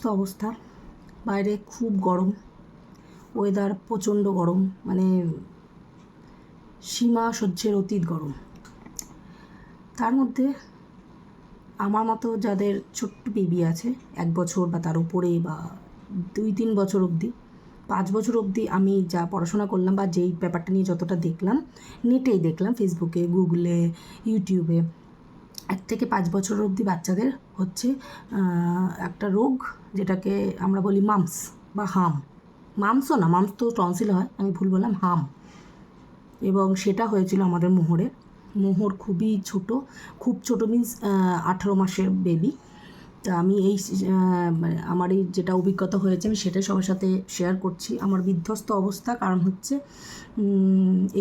বিধ্বস্ত অবস্থা। বাইরে খুব গরম, ওয়েদার প্রচণ্ড গরম, মানে সীমা সহ্যের অতীত গরম। তার মধ্যে আমার মতো যাদের ছোট্ট বেবি আছে 1 বছর বা তার উপরে, বা 2-3 বছর অবধি, 5 বছর অবধি, আমি যা পড়াশোনা করলাম বা যেই ব্যাপারটা নিয়ে যতটা দেখলাম, নেটেই দেখলাম, ফেসবুকে, গুগলে, ইউটিউবে, 1 থেকে 5 বছর অবধি বাচ্চাদের হচ্ছে একটা রোগ, যেটাকে আমরা বলি মাম্পস বা হাম। মাম্পসও না, মাম্পস তো টনসিল হয়, আমি ভুল বললাম, হাম। এবং সেটা হয়েছিল আমাদের মোহরে। মোহর খুবই ছোট, খুব ছোটো মিন্স 18 মাসের বেবি। তা আমি এই মানে আমার এই যেটা অভিজ্ঞতা হয়েছে আমি সেটাই সবার সাথে শেয়ার করছি। আমার বিধ্বস্ত অবস্থা, কারণ হচ্ছে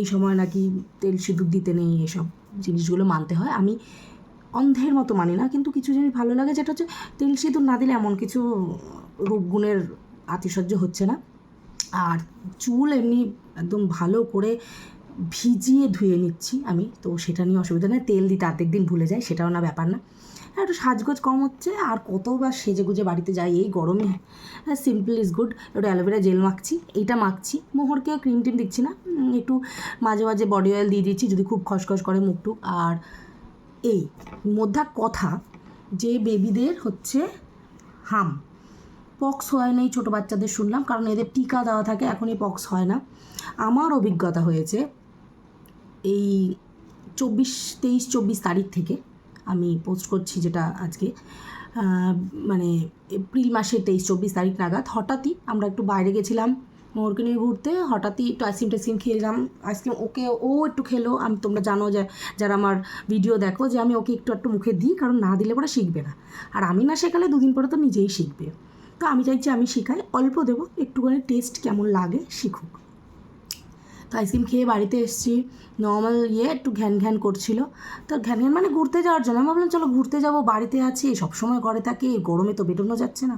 এই সময় নাকি তেল সিঁদুর দিতে নেই, এসব জিনিসগুলো মানতে হয়। আমি অন্ধের মতো মানি না, কিন্তু কিছু জিনিস ভালো লাগে, যেটা হচ্ছে তেল সিঁদুর না দিলে এমন কিছু রূপগুণের আতিশয্য হচ্ছে না। আর চুল এমনি একদম ভালো করে ভিজিয়ে ধুয়ে নিচ্ছি আমি, তো সেটা নিয়ে অসুবিধা নেই। তেল দিতে অর্ধেক দিন ভুলে যাই, সেটাও না ব্যাপার না। একটু সাজগোজ কম হচ্ছে, আর কতবার সেজে গুজে বাড়িতে যাই এই গরমে। Simple is good. একটু অ্যালোভেরা জেল মাখছি, এইটা মাখছি। মোহরকেও ক্রিম টিম দিচ্ছি না, একটু মাঝে মাঝে বডি অয়েল দিয়ে দিচ্ছি যদি খুব খসখস করে মুখটুক। আর এই মধ্যা কথা, যে বেবিদের হচ্ছে হাম, পক্স হয় না এই ছোটো বাচ্চাদের শুনলাম, কারণ এদের টিকা দেওয়া থাকে, এখন এই পক্স হয় না। আমার অভিজ্ঞতা হয়েছে এই 23-24 তারিখ থেকে, আমি পোস্ট করছি যেটা আজকে, মানে এপ্রিল মাসের 23-24 তারিখ নাগাদ হঠাৎই আমরা একটু বাইরে গেছিলাম মোহরকে নিয়ে ঘুরতে। হঠাৎই একটু আইসক্রিম টাইসক্রিম খেলাম, আইসক্রিম ওকে ও একটু খেলো। আমি, তোমরা জানো যে যারা আমার ভিডিও দেখো, যে আমি ওকে একটু মুখে দিই, কারণ না দিলে পরে শিখবে না, আর আমি না শেখালে 2 দিন পরে তো নিজেই শিখবে। তো আমি চাইছি আমি শিখাই, অল্প দেবো, একটুখানি টেস্ট কেমন লাগে শিখুক। তো আইসক্রিম খেয়ে বাড়িতে এসেছি, নর্মাল একটু ঘ্যান ঘ্যান করছিল। তো ঘ্যান ঘ্যান মানে ঘুরতে যাওয়ার জন্য, আমি ভাবলাম চলো ঘুরতে যাবো, বাড়িতে আছি, সবসময় ঘরে থাকি, গরমে তো বেরোনো যাচ্ছে না,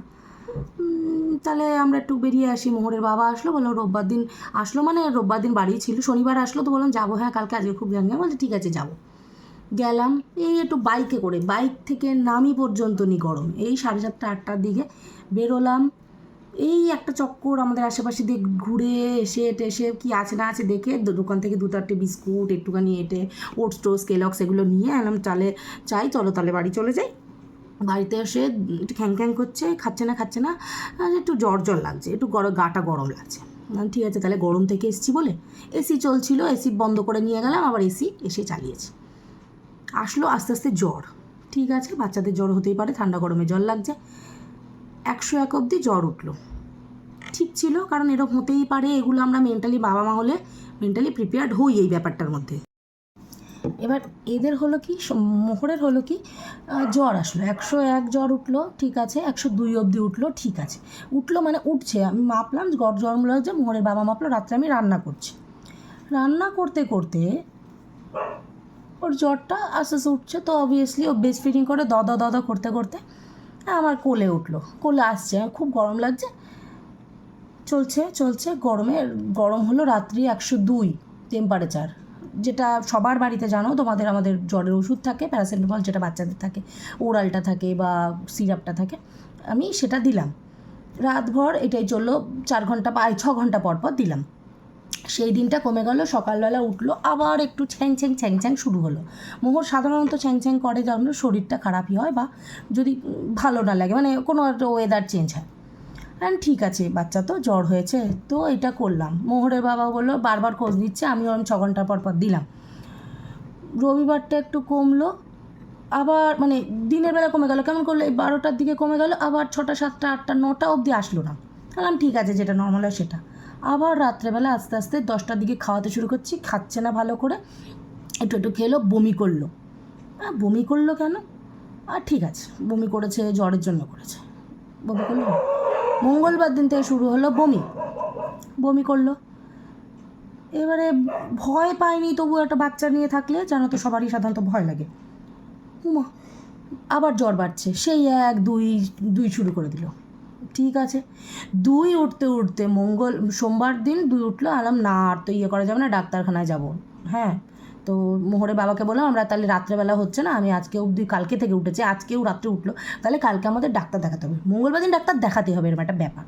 তাহলে আমরা একটু বেরিয়ে আসি। মোহরের বাবা আসলো, বললাম রোববার দিন আসলো, মানে রোববার দিন বাড়ি ছিল, শনিবার আসলো, তো বললাম যাবো, হ্যাঁ কালকে, আজকে খুব ঘ্যান ঘ্যান, বলছে ঠিক আছে যাবো। গেলাম, এই একটু বাইকে করে, বাইক থেকে নামি পর্যন্ত নি গরম, এই 7:30-8টার দিকে বেরোলাম। এই একটা চক্কর আমাদের আশেপাশে দিয়ে ঘুরে এসে টেসে কী আছে না আছে দেখে, দোকান থেকে 2-4টে বিস্কুট, একটুখানি ওটস টোস্ট কেলক্স এগুলো নিয়ে এলাম, চাই চলো তাহলে বাড়ি চলে যাই। বাড়িতে এসে একটু খ্যাং খ্যাং করছে, খাচ্ছে না, একটু জ্বর লাগছে, একটু গাটা গরম লাগছে। ঠিক আছে, তাহলে গরম থেকে এসছি বলে এসি চলছিল, এসি বন্ধ করে নিয়ে গেলাম, আবার এসি এসে চালিয়েছি। আসলো আস্তে আস্তে জ্বর। ঠিক আছে, বাচ্চাদের জ্বর হতেই পারে, ঠান্ডা গরমে জ্বর লাগছে। 101 অবধি জ্বর উঠলো, ঠিক ছিল, কারণ এরকম হতেই পারে, এগুলো আমরা মেন্টালি, বাবা মা হলে মেন্টালি প্রিপেয়ার্ড হই এই ব্যাপারটার মধ্যে। এবার এদের হলো কি, মোহরের হলো কি, জ্বর আসলো, 101 জ্বর উঠলো, ঠিক আছে, 102 অবধি উঠলো, ঠিক আছে, উঠলো মানে উঠছে, আমি মাপলাম জ্বর হচ্ছে, মোহরের বাবা মাপলো, রাত্রে আমি রান্না করছি, রান্না করতে করতে ওর জ্বরটা আস্তে আস্তে উঠছে। তো অবভিয়াসলি ও ব্রেস্ট ফিডিং করে দদা করতে করতে আমার কোলে উঠলো, কোলে আসছে, খুব গরম লাগছে, চলছে গরম হলো রাত্রি 102 টেম্পারেচার, যেটা সবার বাড়িতে জানো, তোমাদের আমাদের জ্বরের ওষুধ থাকে প্যারাসিটামল, যেটা বাচ্চাদের থাকে, ওরালটা থাকে বা সিরাপটা থাকে, আমি সেটা দিলাম, রাতভর এটাই চললো, 4 ঘন্টা বা 6 ঘন্টা পর দিলাম। সেই দিনটা কমে গেল, সকালবেলা উঠলো, আবার একটু ছ্যাং শুরু হলো। মোহর সাধারণত ছ্যাং করে যখন শরীরটা খারাপই হয়, বা যদি ভালো না লাগে, মানে কোনো একটা ওয়েদার চেঞ্জ হয়। হ্যাঁ ঠিক আছে, বাচ্চা তো জ্বর হয়েছে, তো এটা করলাম। মোহরের বাবা বললো, বারবার খোঁজ নিচ্ছে, আমি ওরকম 6 ঘন্টা পর দিলাম। রবিবারটা একটু কমলো, আবার মানে দিনের বেলা কমে গেল, কেমন করলো, এই 12টার দিকে কমে গেল, আবার 6টা 7টা 8টা 9টা অবধি আসলো না। বললাম ঠিক আছে, যেটা নর্মাল হয় সেটা। আবার রাত্রেবেলা আস্তে আস্তে 10টার দিকে খাওয়াতে শুরু করছি, খাচ্ছে না ভালো করে, একটু খেলো, বমি করলো। বমি করলো কেন? ঠিক আছে, বমি করেছে জ্বরের জন্য করেছে, বমি করলো। মঙ্গলবার দিন থেকে শুরু হলো বমি করলো। এবারে ভয় পায়নি, তবু একটা বাচ্চা নিয়ে থাকলে জানো তো সবারই সাধারণত ভয় লাগে। উমা, আবার জ্বর বাড়ছে, সেই 1 2 শুরু করে দিল। ঠিক আছে, 2 উঠতে সোমবার দিন 2 উঠলো, আলাম না আর তো করা যাবে না, ডাক্তারখানায় যাব। হ্যাঁ, তো মোহরের বাবাকে বললাম আমরা তাহলে রাত্রেবেলা হচ্ছে না, আমি আজকে অবধি কালকে থেকে উঠেছি, আজকেও রাত্রে উঠলো, তাহলে কালকে আমাদের ডাক্তার দেখাতে হবে, মঙ্গলবার দিন ডাক্তার দেখাতে হবে, এরকম একটা ব্যাপার।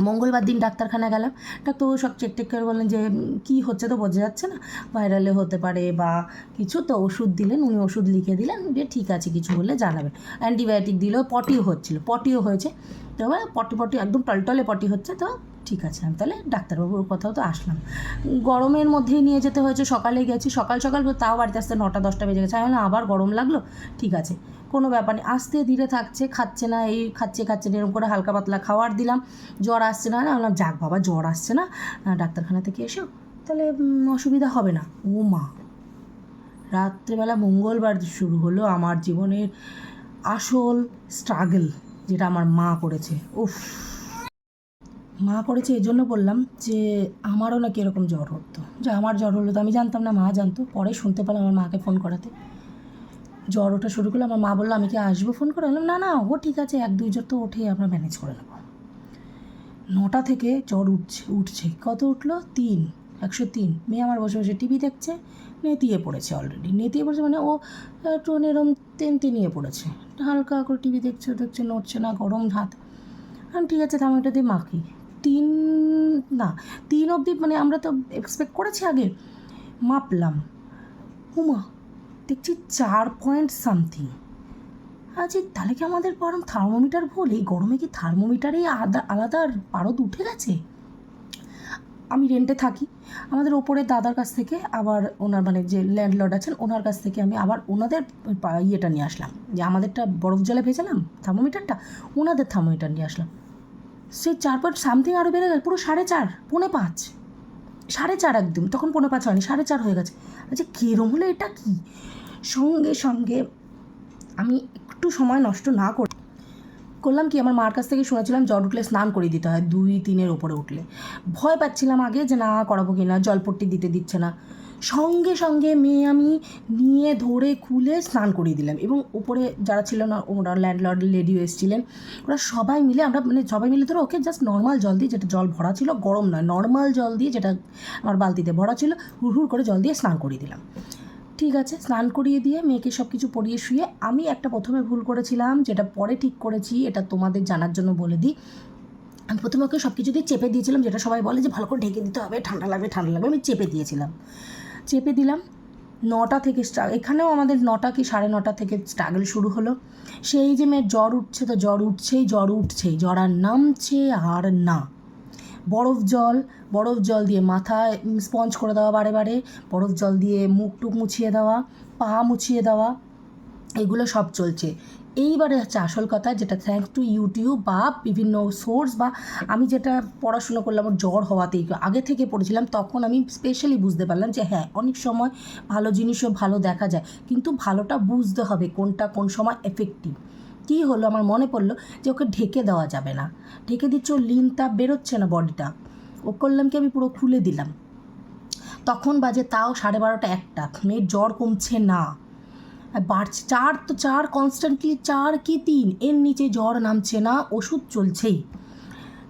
মঙ্গলবার দিন ডাক্তারখানা গেলাম, ডাক্তারবাবু সব চেক টেক করে বললেন যে কী হচ্ছে তো বোঝা যাচ্ছে না, ভাইরালে হতে পারে বা কিছু, তো ওষুধ দিলেন, উনি ওষুধ লিখে দিলেন, যে ঠিক আছে কিছু হলে জানাবেন, অ্যান্টিবায়োটিক দিলেও, পটিও হচ্ছিলো, পটিও হয়েছে, তো এবার পটি একদম টলটলে পটি হচ্ছে, তো ঠিক আছে। আমি তাহলে ডাক্তারবাবুর কথাও তো আসলাম, গরমের মধ্যেই নিয়ে যেতে হয়েছে, সকালে গেছি, সকাল সকাল তাও বাড়িতে আসতে 9টা-10টা বেজে গেছে, আমি আবার গরম লাগলো, ঠিক আছে কোনো ব্যাপার নেই, আস্তে ধীরে থাকছে, খাচ্ছে না, এই খাচ্ছে এরকম করে হালকা পাতলা খাওয়ার দিলাম, জ্বর আসছে না, বললাম যাক বাবা জ্বর আসছে না, ডাক্তারখানা থেকে এসো তাহলে অসুবিধা হবে না। ও মা, রাত্রেবেলা মঙ্গলবার শুরু হলো আমার জীবনের আসল স্ট্রাগল, যেটা আমার মা করেছে। উফ, মা করেছে এই জন্য বললাম যে আমারও নাকি এরকম জ্বর হতো, যে আমার জ্বর হলো তো আমি জানতাম না, মা জানতো, পরে শুনতে পেলাম আমার মাকে ফোন করাতে, জ্বর ওঠা শুরু করলো, আমার মা বললো আমি কি আসবো ফোন করে, বললাম না ও ঠিক আছে, 1-2 জ্বর তো ওঠে, আমরা ম্যানেজ করে নেবো। 9টা থেকে জ্বর উঠছে, কত উঠলো 3, 103। মেয়ে আমার বসে বসে টিভি দেখছে, নেতিয়ে পড়েছে, অলরেডি নেতিয়ে পড়েছে, মানে ও একটু এরম নিয়ে পড়েছে, হালকা করে টিভি দেখছে, নড়ছে না, গরম হাত, আমি ঠিক আছে থার্মোমিটার দিয়ে মাখি, 3 না 3 অবধি, মানে আমরা তো এক্সপেক্ট করেছি আগে, মাপলাম, হুমা দেখছি 4 পয়েন্ট সামথিং। আচ্ছা তাহলে কি আমাদের বরং থার্মোমিটার ভুল, এই গরমে কি থার্মোমিটারে আলাদা পারদ উঠে গেছে। আমি রেন্টে থাকি, আমাদের ওপরে দাদার কাছ থেকে, আবার ওনার মানে যে ল্যান্ডলর্ড আছেন ওনার কাছ থেকে আমি আবার ওনাদের ইয়েটা নিয়ে আসলাম, যে আমাদেরটা বরফ জলে ভেজালাম থার্মোমিটারটা, ওনাদের থার্মোমিটার নিয়ে আসলাম, সে 4 পয়েন্ট সামথিং আরও বেড়ে গেছে, পুরো 4.5, 4.5, 4.5 একদম, তখন 4.5 হয়নি, 4.5 হয়ে গেছে। আচ্ছা কীরম হলো এটা কি, সঙ্গে সঙ্গে আমি একটু সময় নষ্ট না করলাম কি, আমার মার কাছ থেকে শুনেছিলাম জ্বর উঠলে স্নান করিয়ে দিতে হয়, 2-3-এর ওপরে উঠলে, ভয় পাচ্ছিলাম আগে যে না করাবো কি না, জলপট্টি দিচ্ছে না, সঙ্গে সঙ্গে মেয়ে আমি নিয়ে ধরে খুলে স্নান করিয়ে দিলাম, এবং ওপরে যারা ছিল না ওরা ল্যান্ডলর্ড লেডিও এসেছিলেন, ওরা সবাই মিলে, আমরা মানে সবাই মিলে ধরো ওকে জাস্ট নর্মাল জল দিয়ে, যেটা জল ভরা ছিল, গরম নয় নর্মাল জল দিয়ে, যেটা আমার বালতিতে ভরা ছিল, হুড় করে জল দিয়ে স্নান করিয়ে দিলাম। ঠিক আছে, স্নান করিয়ে দিয়ে মেয়েকে সব কিছু পরিয়ে শুয়ে, আমি একটা প্রথমে ভুল করেছিলাম, যেটা পরে ঠিক করেছি, এটা তোমাদের জানার জন্য বলে দিই, আমি প্রথমে ওকে সব কিছু দিয়ে চেপে দিয়েছিলাম, যেটা সবাই বলে যে ভালো করে ঢেকে দিতে হবে, ঠান্ডা লাগবে, আমি চেপে দিলাম। 9টা থেকে এখানেও আমাদের 9টা কি 9:30 থেকে স্ট্রাগল শুরু হলো, সেই যে মেয়ের জ্বর উঠছে, তো জ্বর উঠছেই, জ্বর আর নামছে আর না, বরফ জল দিয়ে মাথায় স্পঞ্জ করে দেওয়া, বারে বরফ জল দিয়ে মুখ টুক মুছিয়ে দেওয়া, পা মুছিয়ে দেওয়া, এগুলো সব চলছে। এইবারে হচ্ছে আসল কথা, যেটা থ্যাঙ্কস টু ইউটিউব বা বিভিন্ন সোর্স, বা আমি যেটা পড়াশুনো করলাম ওর জ্বর হওয়াতেই, আগে থেকে পড়েছিলাম, তখন আমি স্পেশালি বুঝতে পারলাম যে হ্যাঁ অনেক সময় ভালো জিনিসও ভালো দেখা যায়, কিন্তু ভালোটা বুঝতে হবে কোনটা কোন সময় এফেক্টিভ। কী হলো, আমার মনে পড়লো যে ওকে ঢেকে দেওয়া যাবে না, ঢেকে দিচ্ছ লিন তাপ বেরোচ্ছে না বডিটা, ও করলাম কি আমি পুরো খুলে দিলাম, তখন বাজে তাও 12:30 1টা, মেয়ের জ্বর কমছে না, বাড়ছে 4 কনস্ট্যান্টলি, 4 কি 3, এর নিচে জ্বর নামছে না, ওষুধ চলছেই।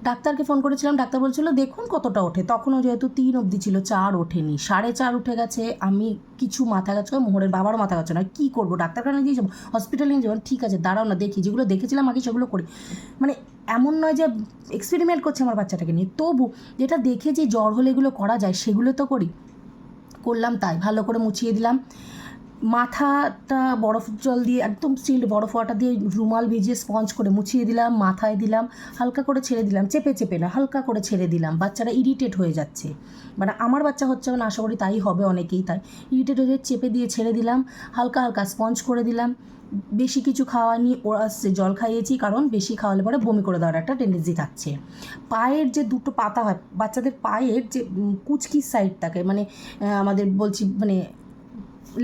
ডাক্তারকে ফোন করেছিলাম, ডাক্তার বলছিল দেখুন কতটা ওঠে, তখনও যেহেতু 3 অবধি ছিল, 4 ওঠেনি, 4.5 উঠে গেছে। আমি কিছু মাথা গেছে, মোহরের বাবারও মাথা গেছে না, কী করবো, ডাক্তারখানা নিয়ে যাবো, হসপিটালে নিয়ে যাবো, ঠিক আছে দাঁড়াও না দেখি, যেগুলো দেখেছিলাম আগে সেগুলো করি, মানে এমন নয় যে এক্সপেরিমেন্ট করছে আমার বাচ্চাটাকে নিয়ে, তবু যেটা দেখে যে জ্বর হলে এগুলো করা যায় সেগুলো তো করলাম, তাই ভালো করে মুছিয়ে দিলাম, মাথাটা বরফ জল দিয়ে, একদম স্টিল বরফ ওয়াটার দিয়ে রুমাল ভিজিয়ে স্পঞ্জ করে মুছিয়ে দিলাম, মাথায় দিলাম, হালকা করে ছেড়ে দিলাম, চেপে না, হালকা করে ছেড়ে দিলাম, বাচ্চারা ইরিটেট হয়ে যাচ্ছে, মানে আমার বাচ্চা হচ্ছে না, আশা করি তাই হবে অনেকেই, তাই ইরিটেট হয়ে চেপে দিয়ে ছেড়ে দিলাম, হালকা স্পঞ্জ করে দিলাম, বেশি কিছু খাওয়ানি, ওরা জল খাইয়েছি, কারণ বেশি খাওয়ালে পরে বমি করে দেওয়ার একটা টেন্ডেন্সি থাকছে। পায়ের যে দুটো পাতা হয় বাচ্চাদের, পায়ের যে কুচকি সাইড থাকে, মানে আমাদের বলছি মানে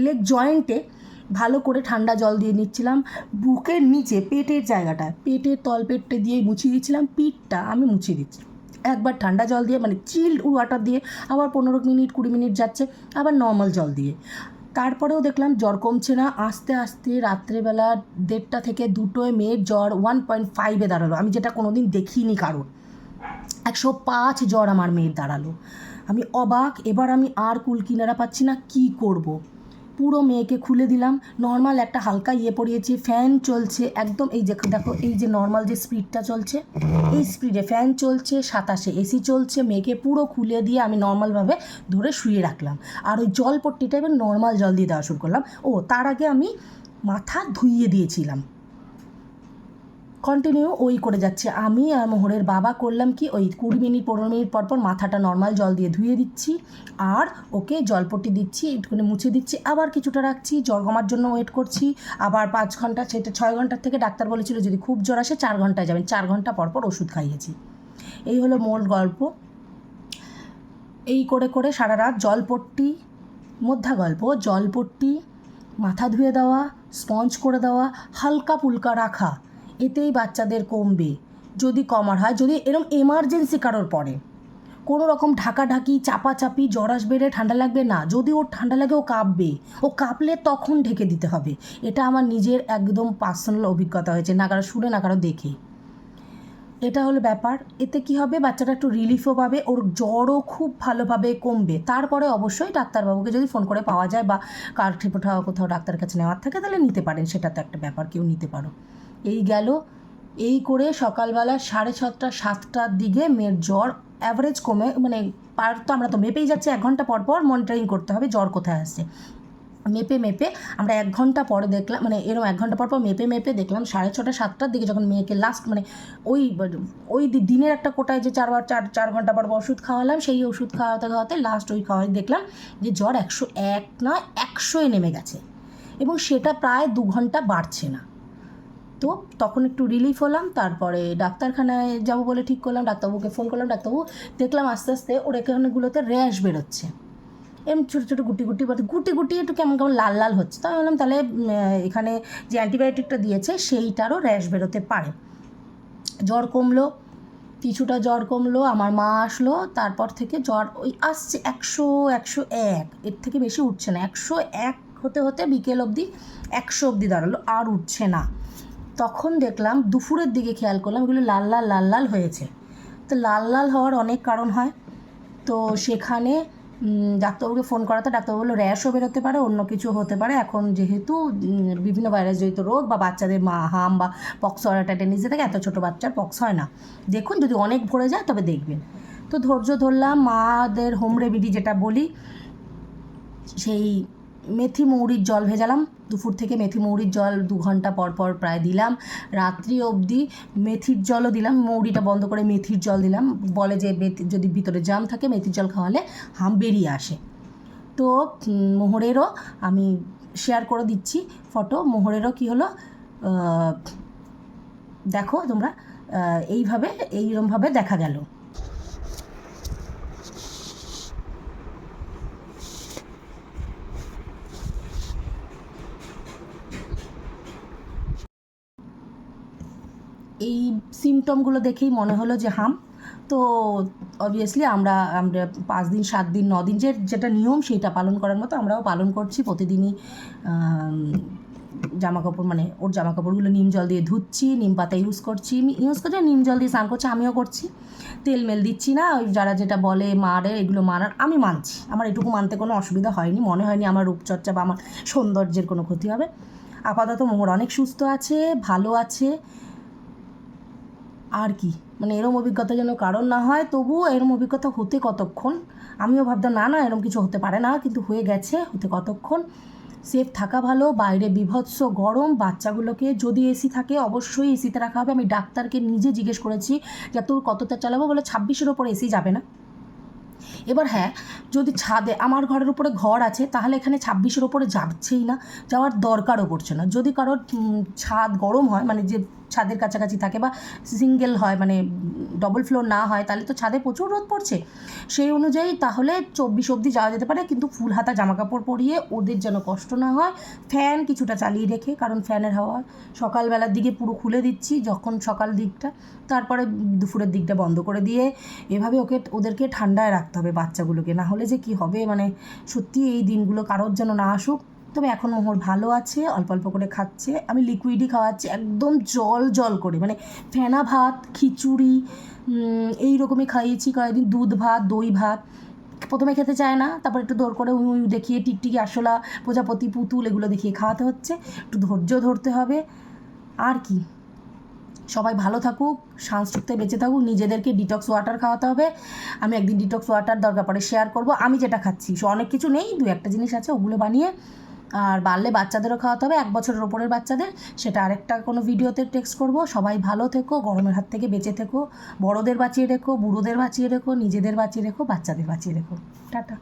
লেগ জয়েন্টে, ভালো করে ঠান্ডা জল দিয়ে নিচ্ছিলাম, বুকের নিচে পেটের জায়গাটায়, পেটের তলপেটটা দিয়ে মুছিয়ে দিচ্ছিলাম, পিঠটা আমি মুছিয়ে দিচ্ছি, একবার ঠান্ডা জল দিয়ে, মানে চিল্ড ওয়াটার দিয়ে, আবার 15-20 মিনিট যাচ্ছে, আবার নর্মাল জল দিয়ে, তারপরেও দেখলাম জ্বর কমছে না, আস্তে আস্তে রাত্রেবেলা 1:30 থেকে 2টোয় মেয়ের জ্বর 1.5-এ দাঁড়ালো, আমি যেটা কোনো দিন দেখিনি কারোর, 105 জ্বর আমার মেয়ের দাঁড়ালো। আমি অবাক, এবার আমি আর কুল কিনারা পাচ্ছি না, কি করব। পুরো মেয়েকে খুলে দিলাম, নর্মাল একটা হালকা পরিয়েছি, ফ্যান চলছে একদম, এই যে দেখো এই যে নর্মাল যে স্পিডটা চলছে এই স্পিডে ফ্যান চলছে, 27-এ এসি চলছে, মেয়েকে পুরো খুলে দিয়ে আমি নর্মালভাবে ধরে শুয়ে রাখলাম। আর ওই জলপট্টিটা এবার নর্মাল জল দিয়ে দেওয়া শুরু করলাম। তার আগে আমি মাথা ধুইয়ে দিয়েছিলাম। কন্টিনিউ ওই করে যাচ্ছে। আমি আর মোহরের বাবা করলাম কি, ওই 20 মিনিট 15 মিনিট পর পর মাথাটা নর্মাল জল দিয়ে ধুয়ে দিচ্ছি, আর ওকে জলপট্টি দিচ্ছি, একটুখানি মুছে দিচ্ছি, আবার কিছুটা রাখছি, জ্বর কমার জন্য ওয়েট করছি, আবার 5 ঘন্টা, সেটা 6 ঘন্টার থেকে ডাক্তার বলেছিল যদি খুব জ্বর আসে 4 ঘন্টায় যাবেন, 4 ঘন্টা পর পর ওষুধ খাইয়েছি। এই হলো মূল গল্প। এই করে করে সারা রাত জলপট্টি, মধ্যা গল্প, জলপট্টি, মাথা ধুয়ে দেওয়া, স্পঞ্জ করে দেওয়া, হালকা পুলকা রাখা, এতেই বাচ্চাদের কমবে। যদি কমার হয়, যদি এরকম এমার্জেন্সি কারোর পড়ে, কোনো রকম ঢাকাঢাকি চাপাচাপি, জ্বর আসবে রে ঠান্ডা লাগবে না, যদি ওর ঠান্ডা লাগে ও কাঁপবে, ও কাঁপলে তখন ঢেকে দিতে হবে। এটা আমার নিজের একদম পার্সোনাল অভিজ্ঞতা হয়েছে, না কারো শুনে না কারো দেখে। এটা হলো ব্যাপার। এতে কি হবে, বাচ্চাটা একটু রিলিফও পাবে, ওর জ্বরও খুব ভালোভাবে কমবে। তারপরে অবশ্যই ডাক্তারবাবুকে যদি ফোন করে পাওয়া যায় বা কার কোথাও ডাক্তারের কাছে নেওয়ার থাকে তাহলে নিতে পারেন, সেটা তো একটা ব্যাপার, কেউ নিতে পারো। এই গেল। এই করে সকালবেলা 6:30 7টার দিকে মেয়ের জ্বর অ্যাভারেজ কমে, মানে তো আমরা তো মেপেই যাচ্ছি, 1 ঘন্টা পর পর মনিটরিং করতে হবে জ্বর কোথায় আসছে। মেপে আমরা 1 ঘন্টা পরে দেখলাম, মানে এরকম 1 ঘন্টা পর পর মেপে দেখলাম 6:30 7টার দিকে যখন মেয়েকে লাস্ট, মানে ওই দিনের একটা কোটায় যে 4 ঘন্টা পর ওষুধ খাওয়ালাম, সেই ওষুধ খাওয়াতে লাস্ট ওই খাওয়াই দেখলাম যে জ্বর 101 না 100-এ নেমে গেছে, এবং সেটা প্রায় 2 ঘন্টা বাড়ছে না। তো তখন একটু রিলিফ হলাম। তারপরে ডাক্তারখানায় যাবো বলে ঠিক করলাম, ডাক্তারবাবুকে ফোন করলাম। ডাক্তারবাবু দেখলাম আস্তে আস্তে ওর এখানেগুলোতে র্যাশ বেরোচ্ছে, এমনি ছোটো ছোটো গুটি একটু কেমন কেমন লাল লাল হচ্ছে। তো আমি বললাম তাহলে এখানে যে অ্যান্টিবায়োটিকটা দিয়েছে সেইটারও র্যাশ বেরোতে পারে। জ্বর কমলো, কিছুটা জ্বর কমলো, আমার মা আসলো, তারপর থেকে জ্বর ওই আসছে 100 101, এর থেকে বেশি উঠছে না। 101 হতে হতে বিকেল অবধি 100 অবধি দাঁড়ালো, আর উঠছে না। তখন দেখলাম দুপুরের দিকে খেয়াল করলাম এগুলো লাল লাল হয়েছে। তো লাল লাল হওয়ার অনেক কারণ হয়, তো সেখানে ডাক্তারবাবুকে ফোন করাতে ডাক্তারবাবু বললো র্যাশও বেরোতে পারে, অন্য কিছু হতে পারে। এখন যেহেতু বিভিন্ন ভাইরাসজনিত রোগ বা বাচ্চাদের হাম বা পক্স আর টেটানিস থাকে, এত ছোটো বাচ্চার পক্স হয় না, দেখুন যদি অনেক ভরে যায় তবে দেখবেন। তো ধৈর্য ধরলাম, মাদের হোম রেমেডি যেটা বলি, সেই মেথি মৌরির জল ভেজালাম দুপুর থেকে, মেথি মৌরির জল 2 ঘন্টা পর পর প্রায় দিলাম, রাত্রি অবধি মেথির জলও দিলাম, মৌরিটা বন্ধ করে মেথির জল দিলাম। বলে যে যদি ভিতরে জাম থাকে মেথির জল খাওয়ালে হাম বেরিয়ে আসে। তো মোহরেরও আমি শেয়ার করে দিচ্ছি ফটো, মোহরেরও কী হলো দেখো তোমরা, এইরকমভাবে দেখা গেল। এই সিমটমগুলো দেখেই মনে হলো যে হাম। তো অবভিয়াসলি আমরা 5 দিন 7 দিন 9 দিন যেটা নিয়ম সেটা পালন করার মতো আমরাও পালন করছি। প্রতিদিনই জামাকাপড়, মানে ওর জামাকাপড়গুলো নিম জল দিয়ে ধুচ্ছি, নিম পাতা ইউজ করছি, নিম জল দিয়ে স্নান করছি, আমিও করছি, তেল মেল দিচ্ছি না। ওই যারা যেটা বলে মারে, এগুলো মানার আমি মানছি, আমার এটুকু মানতে কোনো অসুবিধা হয়নি, মনে হয়নি আমার রূপচর্চা বা আমার সৌন্দর্যের কোনো ক্ষতি হবে। আপাতত মোহর অনেক সুস্থ আছে, ভালো আছে। আর কি, মানে এরম অভিজ্ঞতা যেন কারণ না হয়, তবুও এরম অভিজ্ঞতা হতে কতক্ষণ, আমিও ভাবতাম না এরম কিছু হতে পারে না, কিন্তু হয়ে গেছে, হতে কতক্ষণ। সেফ থাকা ভালো, বাইরে বিভৎস গরম, বাচ্চাগুলোকে যদি এসি থাকে অবশ্যই এসিতে রাখা হবে। আমি ডাক্তারকে নিজে জিজ্ঞেস করেছি যে তোর কতটা চালাবো, বলে 26-এর ওপরে এসি যাবে না। এবার হ্যাঁ, যদি ছাদে, আমার ঘরের উপরে ঘর আছে, তাহলে এখানে 26-এর ওপরে যাচ্ছেই না, যাওয়ার দরকারও পড়ছে না। যদি কারোর ছাদ গরম হয়, মানে যে ছাদের কাছাকাছি থাকে বা সিঙ্গেল হয়, মানে ডবল ফ্লোর না হয়, তাহলে তো ছাদে প্রচুর রোদ পড়ছে, সেই অনুযায়ী তাহলে 24 অবধি যাওয়া যেতে পারে, কিন্তু ফুল হাতা জামাকাপড় পরিয়ে ওদের যেন কষ্ট না হয়। ফ্যান কিছুটা চালিয়ে রেখে, কারণ ফ্যানের হাওয়া সকালবেলার দিকে পুরো খুলে দিচ্ছি যখন সকাল দিকটা, তারপরে দুপুরের দিকটা বন্ধ করে দিয়ে, এভাবে ওদেরকে ঠান্ডায় রাখতে হবে বাচ্চাগুলোকে, না হলে যে কি হবে, মানে সত্যি এই দিনগুলো কারোর যেন না আসুক। তবে এখন মোহর ভালো আছে, অল্প অল্প করে খাচ্ছে, আমি লিকুইডই খাওয়াচ্ছি, একদম জল করে, মানে ফেনা ভাত, খিচুড়ি, এই রকমই খাইয়েছি কয়েকদিন, দুধ ভাত, দই ভাত, প্রথমে খেতে চায় না, তারপর একটু দৌড় করে উই উই দেখিয়ে টিকটিকি, আরশোলা, প্রজাপতি, পুতুল এগুলো দেখিয়ে খাওয়াতে হচ্ছে। একটু ধৈর্য ধরতে হবে, আর কি। সবাই ভালো থাকুক, শ্বাসরুখতে বেঁচে থাকুক, নিজেদেরকে ডিটক্স ওয়াটার খাওয়াতে হবে। আমি একদিন ডিটক্স ওয়াটার দরকার পড়ে শেয়ার করব, আমি যেটা খাচ্ছি। অনেক কিছু নেই, 2-1টা জিনিস আছে, ওগুলো বানিয়ে আর বাড়লে বাচ্চাদেরও খাওয়াতে হবে, 1 বছরের ওপরের বাচ্চাদের। সেটা আরেকটা কোনো ভিডিওতে টেক্সট করব। সবাই ভালো থেকো, গরমের হাত থেকে বেঁচে থেকো, বড়োদের বাঁচিয়ে রেখো, বুড়োদের বাঁচিয়ে রেখো, নিজেদের বাঁচিয়ে রেখো, বাচ্চাদের বাঁচিয়ে রেখো। টাটা।